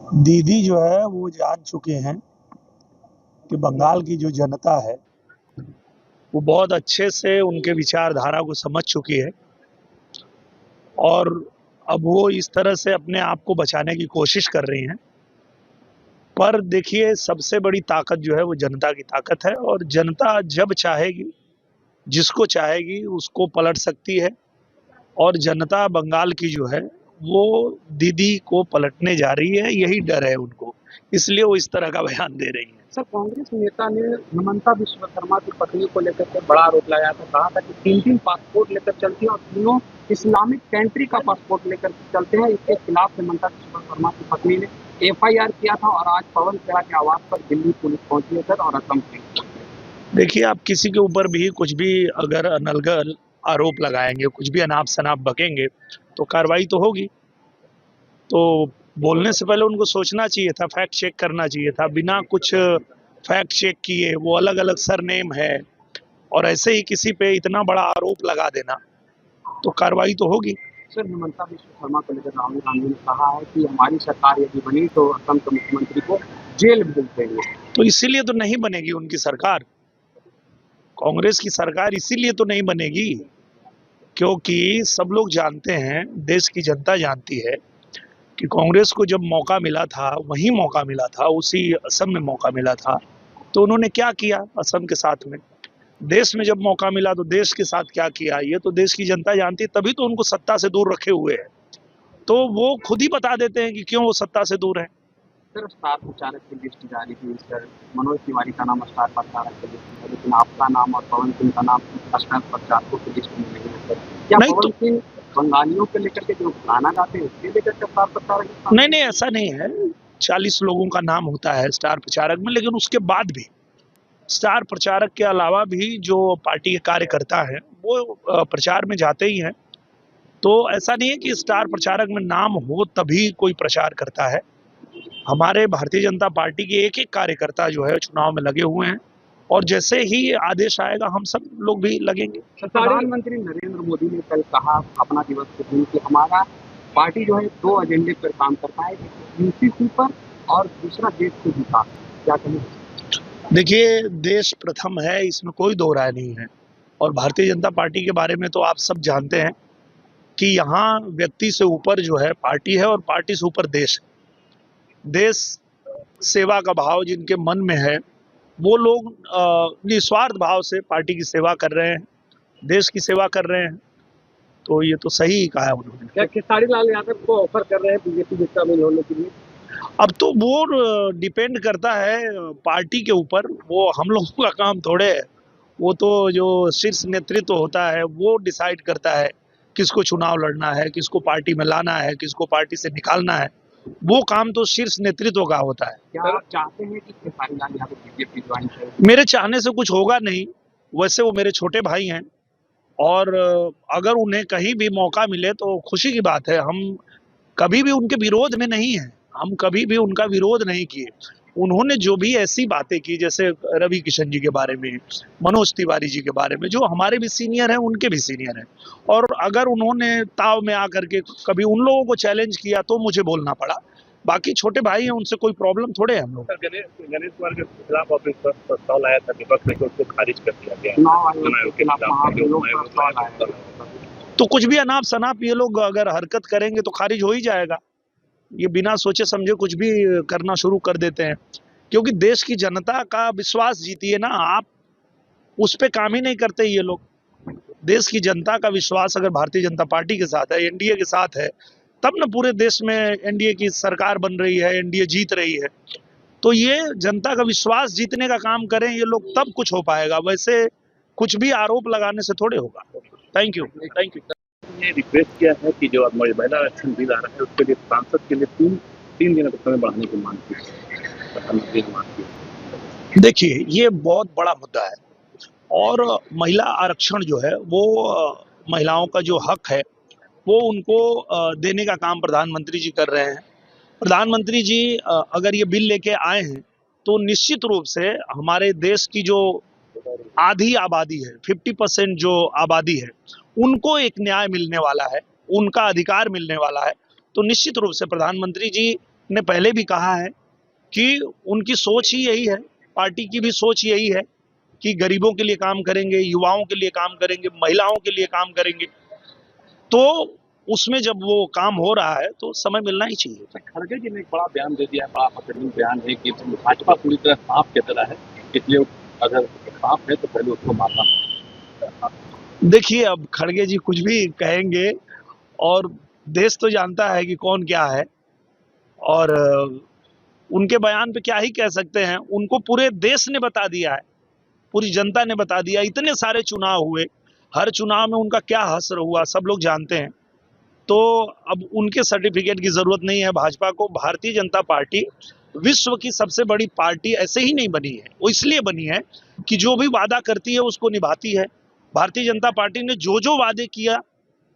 दीदी जो है वो जान चुके हैं कि बंगाल की जो जनता है वो बहुत अच्छे से उनके विचारधारा को समझ चुकी है और अब वो इस तरह से अपने आप को बचाने की कोशिश कर रही हैं। पर देखिए, सबसे बड़ी ताकत जो है वो जनता की ताकत है और जनता जब चाहेगी, जिसको चाहेगी उसको पलट सकती है। और जनता बंगाल की जो है वो दीदी को पलटने जा रही है, यही डर है उनको, इसलिए वो इस तरह का बयान दे रही है। सर, कांग्रेस नेता ने हिमंता विश्व शर्मा की पत्नी को लेकर के बड़ा आरोप लगाया था। कहा था कि तीन पासपोर्ट लेकर चलती हैं और तीनों इस्लामिक कंट्री का पासपोर्ट लेकर चलते हैं। इसके खिलाफ हिमंता विश्व शर्मा की पत्नी ने एफआईआर किया था और आज पवन खेड़ा के आवास पर दिल्ली पुलिस पहुंची है सर, और असम पुलिस। देखिए, आप किसी के ऊपर भी कुछ भी अगर अनलगल आरोप लगाएंगे, कुछ भी अनाप शनाप बकेंगे तो कार्रवाई तो होगी। तो बोलने से पहले उनको सोचना चाहिए था, फैक्ट चेक करना चाहिए था। बिना कुछ फैक्ट चेक किए वो अलग अलग सरनेम है और ऐसे ही किसी पे इतना बड़ा आरोप लगा देना, तो कार्रवाई तो होगी। सर, हिमंता विश्व शर्मा को लेकर राहुल गांधी ने कहा है कि हमारी सरकार यदि बनी तो असम के मुख्यमंत्री को जेल भेज देंगे। तो इसीलिए तो नहीं बनेगी उनकी सरकार। कांग्रेस की सरकार इसीलिए तो नहीं बनेगी क्योंकि सब लोग जानते हैं, देश की जनता जानती है कि कांग्रेस को जब मौका मिला था, वही मौका मिला था, उसी असम में मौका मिला था, तो उन्होंने क्या किया असम के साथ में। देश में जब मौका मिला तो देश के साथ क्या किया, ये तो देश की जनता जानती है, तभी तो उनको सत्ता से दूर रखे हुए है। तो वो खुद ही बता देते हैं कि क्यों वो सत्ता से दूर है। सर, स्टार प्रचारक की लिस्ट जारी हुई सर। मनोज तिवारी का नाम स्टार प्रचारक की लिस्ट में है, लेकिन आपका नाम और पवन सिंह का नाम स्टार प्रचारकों की लिस्ट में नहीं है सर। क्या नहीं पवन तो सिंह बंगालियों को लेकर के जो गाना गाते हैं उसके लेकर के स्टार प्रचारक? नहीं नहीं, ऐसा नहीं है। 40 लोगों का नाम होता है स्टार प्रचारक में, लेकिन उसके बाद भी स्टार प्रचारक के अलावा भी जो पार्टी के कार्यकर्ता हैं वो प्रचार में जाते ही हैं। तो ऐसा नहीं है कि स्टार प्रचारक में नाम हो तभी कोई प्रचार करता है। हमारे भारतीय जनता पार्टी के एक एक कार्यकर्ता जो है चुनाव में लगे हुए हैं और जैसे ही आदेश आएगा हम सब लोग भी लगेंगे। प्रधानमंत्री नरेंद्र मोदी ने कल कहा अपना दिवस के दिन कि हमारा पार्टी जो है दो एजेंडे पर काम करता है, एक यूसीसी पर और दूसरा देश के विकास। क्या कहेंगे? देखिए, देश प्रथम है, इसमें कोई दो राय नहीं है। और भारतीय जनता पार्टी के बारे में तो आप सब जानते हैं कि यहाँ व्यक्ति से ऊपर जो है पार्टी है और पार्टी से ऊपर देश है। देश सेवा का भाव जिनके मन में है वो लोग निस्वार्थ भाव से पार्टी की सेवा कर रहे हैं, देश की सेवा कर रहे हैं। तो ये तो सही ही कहा है उन्होंने। क्या खेसारी लाल यादव को ऑफर कर रहे हैं बीजेपी में शामिल होने के लिए? अब तो वो डिपेंड करता है पार्टी के ऊपर, वो हम लोगों का काम थोड़े है। वो तो जो शीर्ष नेतृत्व होता है वो डिसाइड करता है किसको चुनाव लड़ना है, किसको पार्टी में लाना है, किसको पार्टी से निकालना है। वो काम तो शीर्ष नेतृत्व का होता है। क्या आप चाहते हैं कि खेसारी लाल यादव बीजेपी ज्वाइन करें? मेरे चाहने से कुछ होगा नहीं। वैसे वो मेरे छोटे भाई हैं और अगर उन्हें कहीं भी मौका मिले तो खुशी की बात है। हम कभी भी उनके विरोध में नहीं है, हम कभी भी उनका विरोध नहीं किए। उन्होंने जो भी ऐसी बातें की, जैसे रवि किशन जी के बारे में, मनोज तिवारी जी के बारे में, जो हमारे भी सीनियर हैं उनके भी सीनियर हैं, और अगर उन्होंने ताव में आकर के कभी उन लोगों को चैलेंज किया तो मुझे बोलना पड़ा। बाकी छोटे भाई हैं, उनसे कोई प्रॉब्लम थोड़े है हम लोग। गणेश कुमार के खिलाफ ऑफिस पर प्रस्ताव लाया था, विपक्ष ने उसको खारिज कर दिया गया। चुनाव आयोग के खिलाफ महाभियोग प्रस्ताव लाया है। तो कुछ भी अनाप शनाप ये लोग अगर हरकत करेंगे तो खारिज हो ही जाएगा। ये बिना सोचे समझे कुछ भी करना शुरू कर देते हैं, क्योंकि देश की जनता का विश्वास जीती है ना आप, उस पे काम ही नहीं करते ये लोग। देश की जनता का विश्वास अगर भारतीय जनता पार्टी के साथ है, एनडीए के साथ है, तब ना पूरे देश में एनडीए की सरकार बन रही है, एनडीए जीत रही है। तो ये जनता का विश्वास जीतने का काम करें ये लोग, तब कुछ हो पाएगा। वैसे कुछ भी आरोप लगाने से थोड़े होगा। Thank you. ये रिक्वेस्ट किया है कि जो महिला आरक्षण बिल आ रहा है उसके लिए सांसद के लिए तीन दिनों तक समय बढ़ाने की मांग की, प्रधानमंत्री ने मांग की। देखिए, ये बहुत बड़ा मुद्दा है और महिला आरक्षण जो है वो महिलाओं का जो हक है वो उनको देने का काम प्रधानमंत्री जी कर रहे हैं। प्रधानमंत्री जी अगर ये बिल लेके आए हैं तो निश्चित रूप से हमारे देश की जो आधी आबादी है, 50% जो आबादी है, उनको एक न्याय मिलने वाला है, उनका अधिकार मिलने वाला है। तो निश्चित रूप से प्रधानमंत्री जी ने पहले भी कहा है कि उनकी सोच ही यही है, पार्टी की भी सोच यही है कि गरीबों के लिए काम करेंगे, युवाओं के लिए काम करेंगे, महिलाओं के लिए काम करेंगे। तो उसमें जब वो काम हो रहा है तो समय मिलना ही चाहिए। खड़गे जी ने एक बड़ा बयान दे दिया है, बड़ा आपत्तिजनक बयान है कि भाजपा पूरी तरह सांप की तरह है, इसलिए अगर सांप है तो पहले उसको मारना। देखिए, अब खड़गे जी कुछ भी कहेंगे और देश तो जानता है कि कौन क्या है, और उनके बयान पे क्या ही कह सकते हैं। उनको पूरे देश ने बता दिया है, पूरी जनता ने बता दिया। इतने सारे चुनाव हुए, हर चुनाव में उनका क्या हश्र हुआ सब लोग जानते हैं। तो अब उनके सर्टिफिकेट की जरूरत नहीं है भाजपा को। भारतीय जनता पार्टी विश्व की सबसे बड़ी पार्टी ऐसे ही नहीं बनी है, वो इसलिए बनी है कि जो भी वादा करती है उसको निभाती है। भारतीय जनता पार्टी ने जो जो वादे किया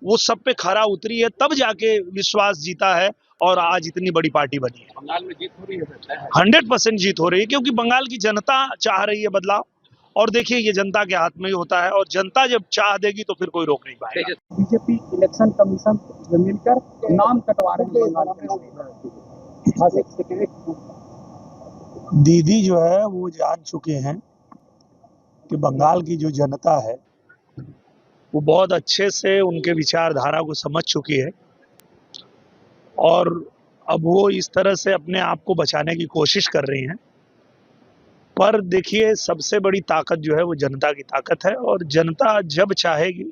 वो सब पे खरा उतरी है, तब जाके विश्वास जीता है और आज इतनी बड़ी पार्टी बनी है। बंगाल में जीत हो रही है 100% जीत हो रही है, क्योंकि बंगाल की जनता चाह रही है बदलाव। और देखिए, ये जनता के हाथ में ही होता है, और जनता जब चाह देगी तो फिर कोई रोक नहीं पाएगा। बीजेपी इलेक्शन कमीशन से मिलकर नाम कटवा रहे हैं बंगाल में। दीदी जो है वो जान चुके हैं कि बंगाल की जो जनता है वो बहुत अच्छे से उनके विचारधारा को समझ चुकी है, और अब वो इस तरह से अपने आप को बचाने की कोशिश कर रही हैं। पर देखिए, सबसे बड़ी ताकत जो है वो जनता की ताकत है, और जनता जब चाहेगी,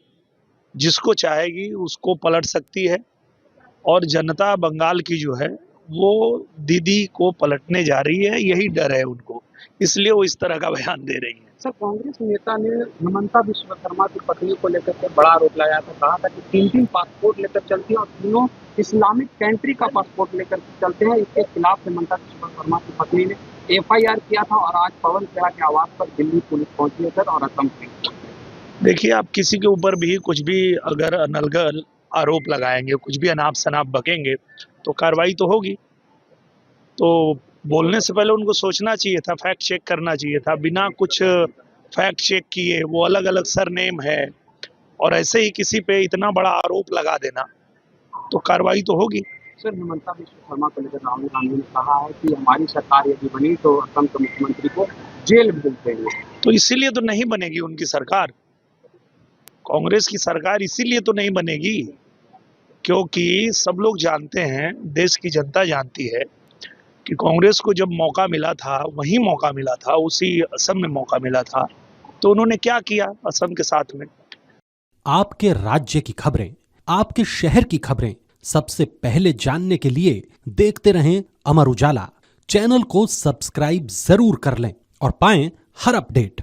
जिसको चाहेगी उसको पलट सकती है। और जनता बंगाल की जो है वो दीदी को पलटने जा रही है, यही डर है उनको, इसलिए वो इस तरह का बयान दे रही है। सर, कांग्रेस नेता ने हेमंता विश्व शर्मा की पत्नी को लेकर के बड़ा आरोप लगाया था। कहा था कि 3 पासपोर्ट लेकर चलती है और तीनों इस्लामिक कंट्री का पासपोर्ट लेकर चलते हैं। इसके खिलाफ हेमंता विश्व शर्मा की पत्नी ने FIR किया था और आज पवन खेड़ा के आवास पर दिल्ली पुलिस पहुंची है सर, और असम पुलिस। देखिए, आप किसी के ऊपर भी कुछ भी अगर अनलगल आरोप लगाएंगे, कुछ भी अनाप शनाप बकेंगे तो कार्रवाई तो होगी। तो बोलने से पहले उनको सोचना चाहिए था, फैक्ट चेक करना चाहिए था। बिना कुछ फैक्ट चेक किए वो अलग अलग सरनेम है और ऐसे ही किसी पे इतना बड़ा आरोप लगा देना, तो कार्रवाई तो होगी। सर, हेमंता विश्व शर्मा को लेकर राहुल गांधी ने कहा है कि हमारी सरकार यदि बनी तो असम के मुख्यमंत्री को जेल भेज देंगे। तो इसीलिए तो नहीं बनेगी उनकी सरकार। कांग्रेस की सरकार इसीलिए तो नहीं बनेगी क्योंकि सब लोग जानते हैं, देश की जनता जानती है कि कांग्रेस को जब मौका मिला था, वही मौका मिला था, उसी असम में मौका मिला था, तो उन्होंने क्या किया असम के साथ में। आपके राज्य की खबरें, आपके शहर की खबरें सबसे पहले जानने के लिए देखते रहें अमर उजाला। चैनल को सब्सक्राइब जरूर कर लें और पाएं हर अपडेट।